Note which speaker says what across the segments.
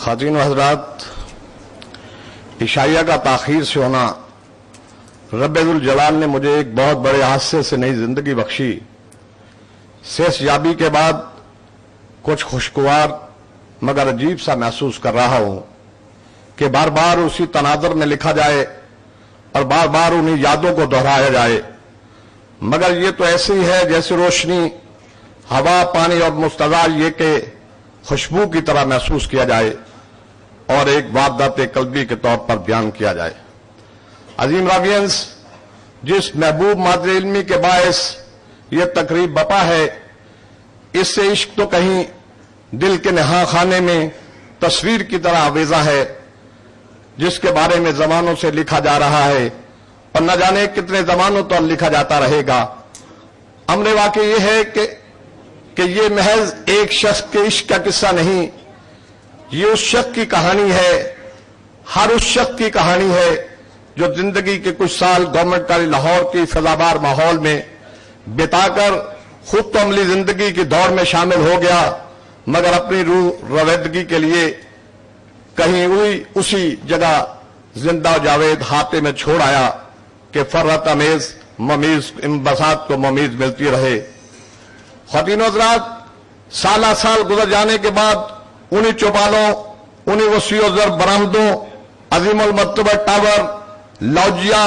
Speaker 1: ख़वातीन व हज़रात, इशाइया का ताख़ीर से होना, रब्बुल जलाल ने मुझे एक बहुत बड़े हादसे से नई जिंदगी बख्शी। सेहतयाबी के बाद कुछ खुशगवार मगर अजीब सा महसूस कर रहा हूं कि बार बार उसी तनादर में लिखा जाए और बार बार उन्हीं यादों को दोहराया जाए, मगर ये तो ऐसे ही है जैसे रोशनी, हवा, पानी और मुस्तदार ये के खुशबू की तरह महसूस किया जाए और एक वारदात कल्बी के तौर पर बयान किया जाए। अजीम रावियंस, जिस महबूब मादरे इल्मी के बायस ये तकरीब बपा है, इससे इश्क तो कहीं दिल के नहा खाने में तस्वीर की तरह आवेजा है, जिसके बारे में जमानों से लिखा जा रहा है और न जाने कितने जमानों तक लिखा जाता रहेगा। अमर वाकई ये है कि ये महज एक शख्स के इश्क का किस्सा नहीं, ये उस शख्स की कहानी है, हर उस शख्स की कहानी है जो जिंदगी के कुछ साल गवर्नमेंट कॉलेज लाहौर की फिजाबार माहौल में बिताकर खुद तो अमली जिंदगी की दौड़ में शामिल हो गया, मगर अपनी रूह रवैदगी के लिए कहीं हुई उसी जगह जिंदा जावेद हाथे में छोड़ आया कि फर्रत अमेज ममीज बसात को ममीज मिलती रहे। ख़वातीन हज़रात, साला साल गुजर जाने के बाद उन्हीं चौपालों, उन्हीं वसीओ ज़र बरामदों, अजीमुल मर्तबा टावर, लौजिया,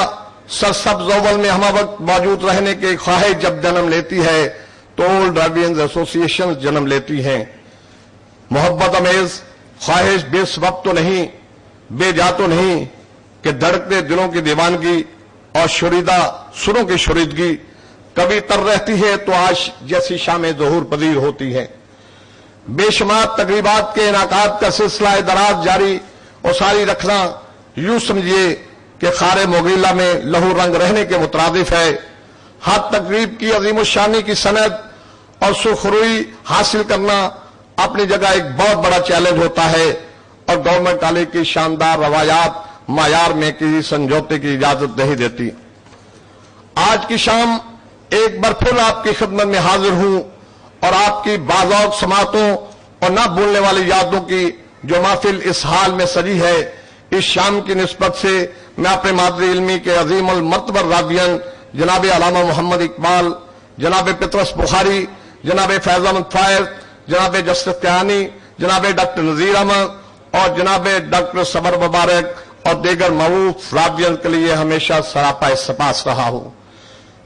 Speaker 1: सरसब्ज़ ओवल में हम वक्त मौजूद रहने की ख्वाहिश जब जन्म लेती है तो ओल्ड रावियंस एसोसिएशन जन्म लेती हैं। मोहब्बत अमेज ख्वाहिश बेसबब तो नहीं, बेजा तो नहीं कि धड़कते दिलों की दीवानगी और शुरीदा सुरों की शुरीदगी कभी तर रहती है तो आज जैसी शामें ज़हूर पजीर होती है। बेशुमार तकरीबात के इनाकात का सिलसिला दराज जारी और सारी रखना यूं समझिए कि खारे मोगीला में लहू रंग रहने के मुतरादिफ है। हर तकरीब की अजीमुशानी की सनद और सुखरुई हासिल करना अपनी जगह एक बहुत बड़ा चैलेंज होता है और गवर्नमेंट कॉलेज की शानदार रवायात मायार में किसी समझौते की इजाजत नहीं देती। आज की शाम एक बार फिर आपकी खिदमत में हाजिर हूं और आपकी बाज़ौक़ समातों और न भूलने वाली यादों की जो महफिल इस हाल में सजी है, इस शाम की निस्बत से मैं अपने मादरी इल्मी के अजीमुल मर्तबर रावियन जनाब अल्लामा मोहम्मद इकबाल, जनाब पतरस बुखारी, जनाब फैज़ अहमद फायज़, जनाब जस्तियानी, जनाब डॉक्टर नज़ीर अहमद और जनाब डॉक्टर सबर मुबारक और दीगर मऊफ रावियन के लिए हमेशा सरापा सपास रहा हूं।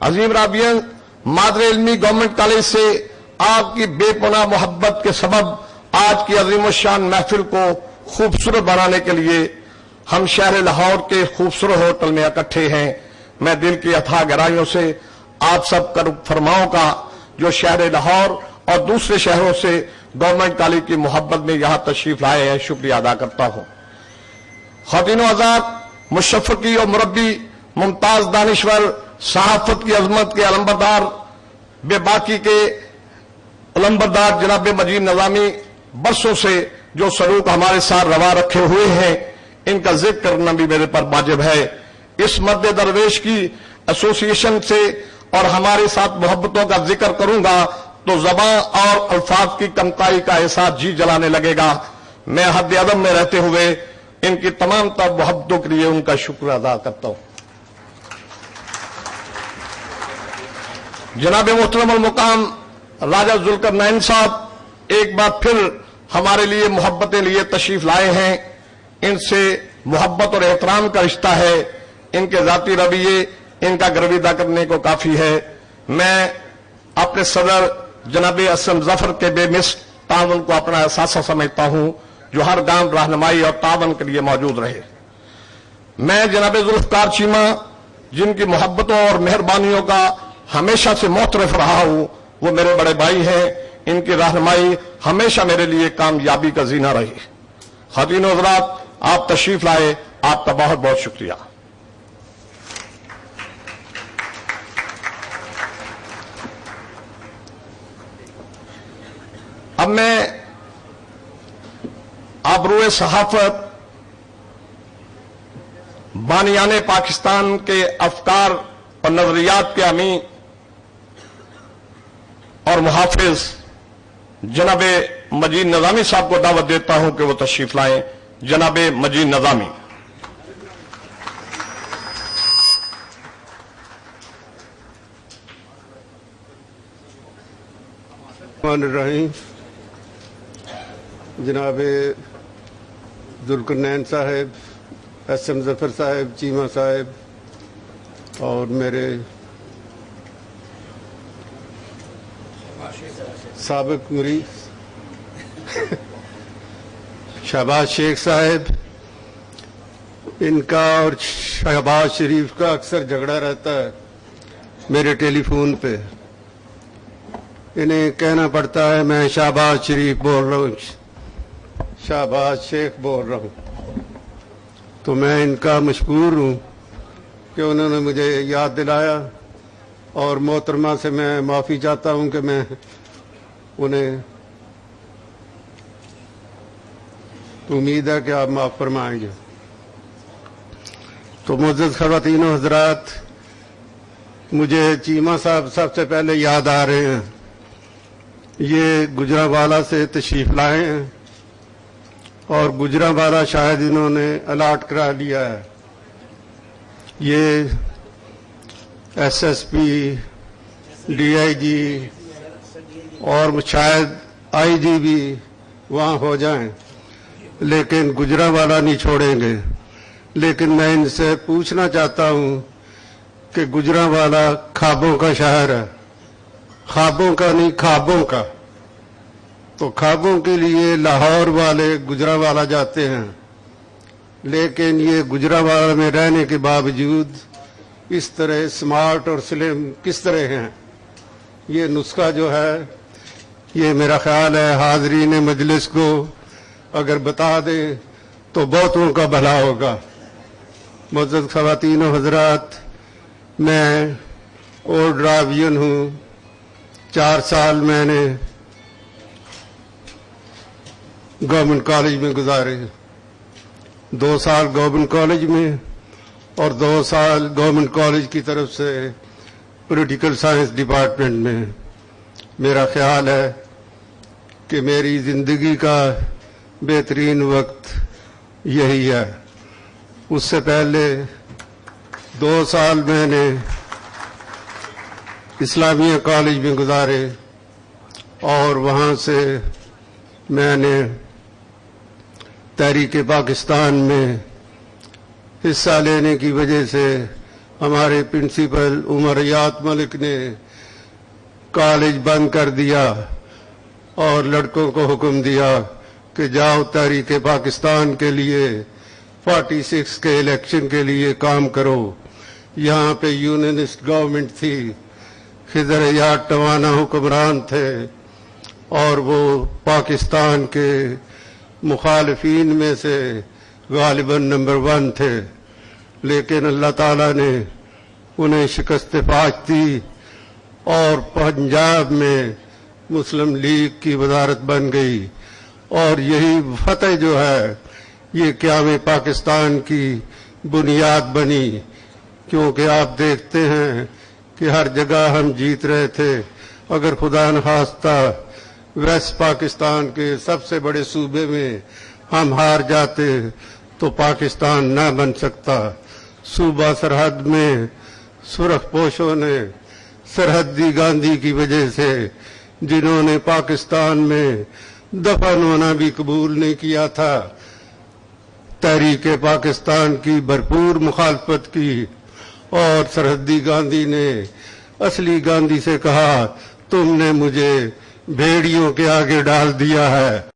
Speaker 1: अजीम रावियन, मादरे इल्मी गवर्नमेंट कॉलेज से आपकी बेपनाह मोहब्बत के सबब आज की अजीमुशान महफिल को खूबसूरत बनाने के लिए हम शहर लाहौर के खूबसूरत होटल में इकट्ठे हैं। मैं दिल की अथाह गहराइयों से आप सब कर फरमाओं का जो शहर लाहौर और दूसरे शहरों से गवर्नमेंट कॉलेज की मोहब्बत में यहां तशरीफ लाए हैं, शुक्रिया अदा करता हूं। ख़वातीन आज़ाद, मुशफ़क़ी और मुरब्बी, मुमताज दानिश्वर, सहाफत की अजमत के अलंबरदार, बेबाकी के अलंबरदार जनाब मजीद नज़ामी बरसों से जो सलूक हमारे साथ रवा रखे हुए हैं, इनका जिक्र करना भी मेरे पर वाजिब है। इस मद्दे दरवेश की एसोसिएशन से और हमारे साथ मोहब्बतों का जिक्र करूंगा तो ज़बान और अल्फाज की कमताई का एहसास जी जलाने लगेगा। मैं हद अदब में रहते हुए इनकी तमाम तर मोहब्बतों के लिए उनका शुक्र अदा करता हूं। जनाब मोहतरम अल मुकाम राजा जुल्करनैन साहब एक बार फिर हमारे लिए मोहब्बतें लिए तशरीफ लाए हैं। इनसे मोहब्बत और एहतराम का रिश्ता है, इनके जाती रवैये इनका गर्विदा करने को काफी है। मैं अपने सदर जनाब असम जफर के बेमिस तावन को अपना एहसास समझता हूं जो हर गांव रहनुमाई और तावन के लिए मौजूद रहे। मैं जनाब जुल्फकार चीमा, जिनकी मोहब्बतों और मेहरबानियों का हमेशा से मोहतरफ रहा हूं, वो मेरे बड़े भाई हैं। इनकी रहनुमाई हमेशा मेरे लिए कामयाबी का जीना रही। ख़वातीन हज़रात, आप तशरीफ लाए, आपका बहुत बहुत शुक्रिया। अब मैं आबरूए सहाफत, बानियाने पाकिस्तान के अफकार और नजरियात के अमीन और मुहाफिज जनाब मजीद नज़ामी साहब को दावत देता हूं कि वो तशरीफ लाएं। जनाब मजीद नज़ामी।
Speaker 2: रहीम, जनाब जुल्करनैन साहब, एस.एम. जफर साहब, चीमा साहब और मेरे साबिक मुरीद शहबाज शेख साहब, इनका और शहबाज शरीफ का अक्सर झगड़ा रहता है मेरे टेलीफोन पे। इन्हें कहना पड़ता है मैं शहबाज शरीफ बोल रहा हूँ, शहबाज शेख बोल रहा हूँ। तो मैं इनका मशकूर हूँ कि उन्होंने मुझे याद दिलाया और मोहतरमा से मैं माफ़ी चाहता हूँ कि मैं उन्हें उम्मीद है कि आप माफ़ फरमाएंगे। तो मुअज़्ज़ज़ ख़वातीन व हज़रात, मुझे चीमा साहब सबसे पहले याद आ रहे हैं। ये गुजरांवाला से तशरीफ लाए हैं और गुजरांवाला शायद इन्होंने अलाट करा लिया है। ये एसएसपी, डीआईजी और शायद आईजी भी वहाँ हो जाएं, लेकिन गुजरांवाला नहीं छोड़ेंगे। लेकिन मैं इनसे पूछना चाहता हूँ कि गुजरांवाला ख्वाबों का शहर है, ख्वाबों का नहीं, ख्वाबों का। तो ख्वाबों के लिए लाहौर वाले गुजरांवाला जाते हैं, लेकिन ये गुजरांवाला में रहने के बावजूद इस तरह स्मार्ट और स्लिम किस तरह हैं। ये नुस्खा जो है, ये मेरा ख्याल है हाज़रीन मजलिस को अगर बता दें तो बहुतों का भला होगा। मुअज़्ज़ज़ ख़वातीन व हज़रात, मैं ओल्ड ड्रावियन हूँ। 4 साल मैंने गवर्नमेंट कॉलेज में गुजारे, 2 साल गवर्नमेंट कॉलेज में और 2 साल गवर्नमेंट कॉलेज की तरफ से पॉलिटिकल साइंस डिपार्टमेंट में। मेरा ख्याल है कि मेरी ज़िंदगी का बेहतरीन वक्त यही है। उससे पहले 2 साल मैंने इस्लामिया कॉलेज में गुजारे और वहाँ से मैंने तहरीक पाकिस्तान में हिस्सा लेने की वजह से हमारे प्रिंसिपल उमर हयात मलिक ने कॉलेज बंद कर दिया और लड़कों को हुक्म दिया कि जाओ तहरीक पाकिस्तान के लिए 46 के इलेक्शन के लिए काम करो। यहाँ पे यूनियनिस्ट गवर्नमेंट थी, खिदर हयात टवाना हुक्मरान थे और वो पाकिस्तान के मुखालिफिन में से गालिबन नंबर 1 थे। लेकिन अल्लाह ताला ने उन्हें शिकस्त फाश दी और पंजाब में मुस्लिम लीग की वजारत बन गई और यही फतह जो है ये क़याम पाकिस्तान की बुनियाद बनी। क्योंकि आप देखते हैं कि हर जगह हम जीत रहे थे। अगर खुदा न खास्ता वेस्ट पाकिस्तान के सबसे बड़े सूबे में हम हार जाते तो पाकिस्तान न बन सकता। सूबा सरहद में सुरख पोशों ने सरहदी गांधी की वजह से, जिन्होंने पाकिस्तान में दफन होना भी कबूल नहीं किया था, तहरीक पाकिस्तान की भरपूर मुखालफत की और सरहदी गांधी ने असली गांधी से कहा तुमने मुझे भेड़ियों के आगे डाल दिया है।